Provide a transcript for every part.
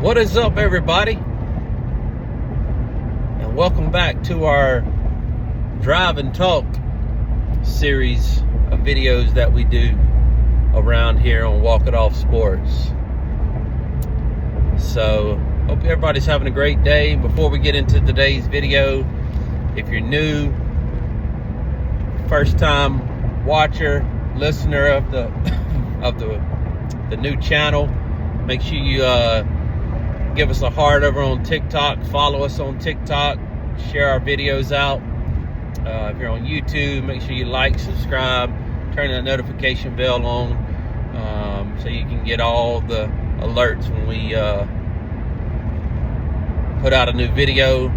What is up, everybody? And welcome back to our Drive and Talk series of videos that we do around here on Walk It Off Sports. So, hope everybody's having a great day. Before we get into today's video, if you're new, first time watcher, listener of the new channel, make sure you give us a heart over on TikTok, follow us on TikTok, share our videos out. If you're on YouTube, make sure you like, subscribe, turn the notification bell on, so you can get all the alerts when we put out a new video.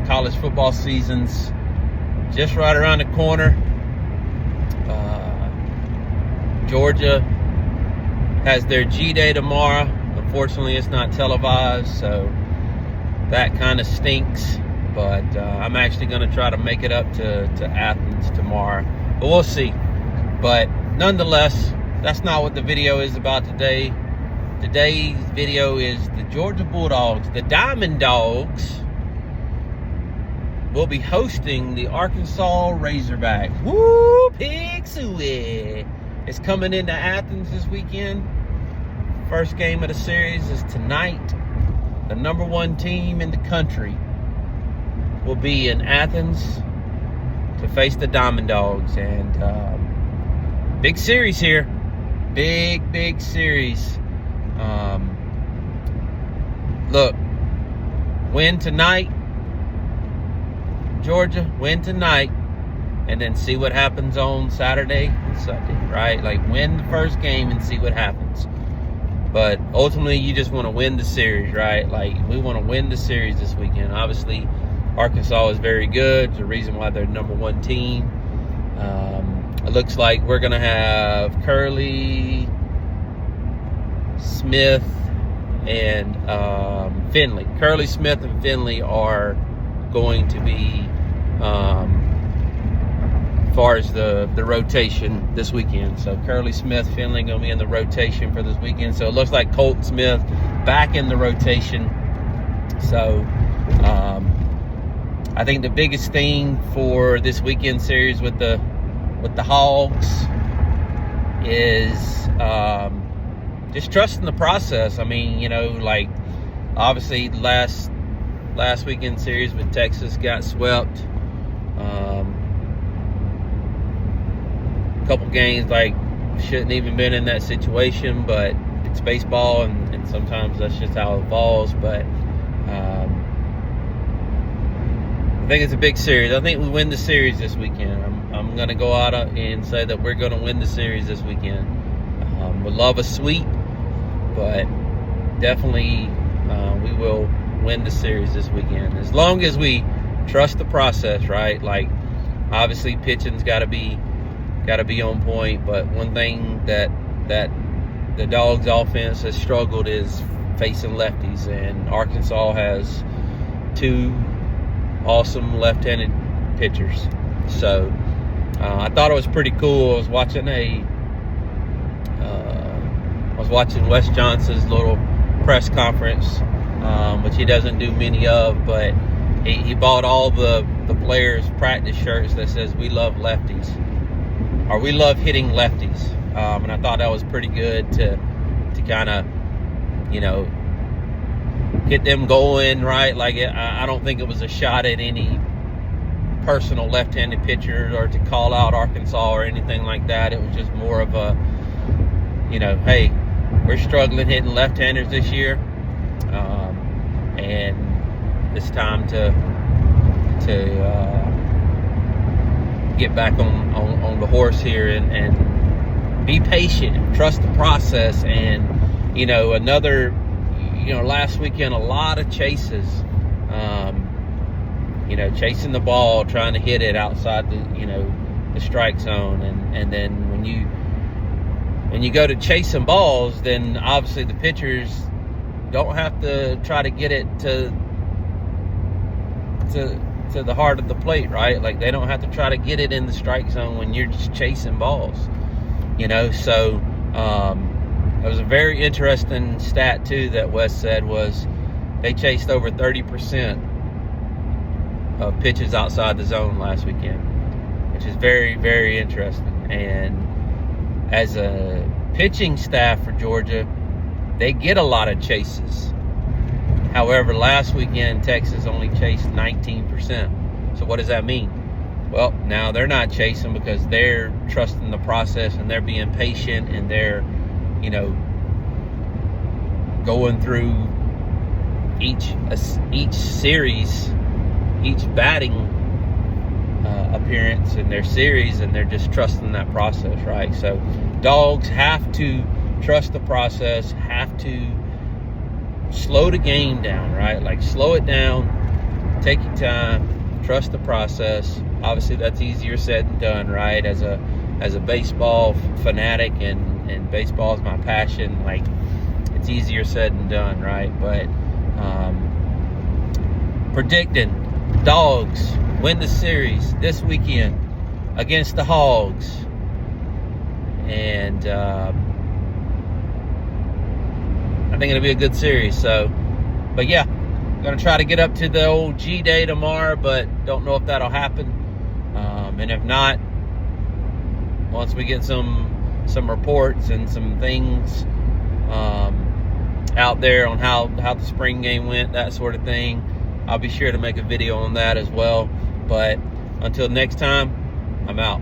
College football season's just right around the corner. Georgia has their G-Day tomorrow. Unfortunately, it's not televised, so that kind of stinks. But I'm actually going to try to make it up to Athens tomorrow. But we'll see. But nonetheless, that's not what the video is about today. Today's video is the Georgia Bulldogs, the Diamond Dogs, will be hosting the Arkansas Razorbacks. Woo, pig suey! It's coming into Athens this weekend. First game of the series is tonight. The number one team in the country will be in Athens to face the Diamond Dogs. And big series here. Big series. Look, win tonight, Georgia, win tonight, and then see what happens on Saturday and Sunday, right? Like, win the first game and see what happens. But ultimately, you just want to win the series, right? Like, we want to win the series this weekend. Obviously, Arkansas is very good. It's the reason why they're number one team. It looks like we're going to have Curley, Smith, and Finley. Curley, Smith, and Finley are going to be, as far as the rotation this weekend. So Curley, Smith, Finley going to be in the rotation for this weekend. So it looks like Colt Smith back in the rotation. So I think the biggest thing for this weekend series with the Hogs is just trusting the process. I mean, you know, like, obviously last weekend series with Texas got swept. A couple games like shouldn't even been in that situation, but it's baseball, and sometimes that's just how it evolves. But I think it's a big series. I think we win the series this weekend. I'm going to go out and say that we're going to win the series this weekend. Would love a sweep, but definitely we will win the series this weekend, as long as we trust the process, right? Like, obviously pitching's got to be on point, but one thing that the Dogs offense has struggled is facing lefties, and Arkansas has two awesome left-handed pitchers. So I thought it was pretty cool. I was watching Wes Johnson's little press conference, which he doesn't do many of, but he bought all the players' practice shirts that says "We love lefties," or "We love hitting lefties," and I thought that was pretty good to kind of, you know, get them going, right? Like, I don't think it was a shot at any personal left-handed pitcher or to call out Arkansas or anything like that. It was just more of a, you know, hey, we're struggling hitting left-handers this year, and it's time to get back on the horse here and be patient and trust the process. And, you know, last weekend, a lot of chases, chasing the ball, trying to hit it outside the strike zone. And then when you go to chasing balls, then obviously the pitchers don't have to try to get it to the heart of the plate, right? Like, they don't have to try to get it in the strike zone when you're just chasing balls, So it was a very interesting stat too that Wes said was they chased over 30% of pitches outside the zone last weekend, which is very, very interesting. And as a pitching staff for Georgia, they get a lot of chases. However, last weekend, Texas only chased 19%. So what does that mean? Well, now they're not chasing because they're trusting the process and they're being patient and they're, going through each series, each batting appearance in their series, and they're just trusting that process, right? So Dawgs have to trust the process, have to slow the game down, right? Like, slow it down, take your time, trust the process. Obviously, that's easier said than done, right? As a baseball fanatic, and baseball is my passion, like, it's easier said than done, right? But predicting Dawgs win the series this weekend against the Hogs. And I think it'll be a good series. So, but yeah, gonna try to get up to the old G Day tomorrow, but don't know if that'll happen. And if not, once we get some reports and some things out there on how the spring game went, that sort of thing, I'll be sure to make a video on that as well. But until next time, I'm out.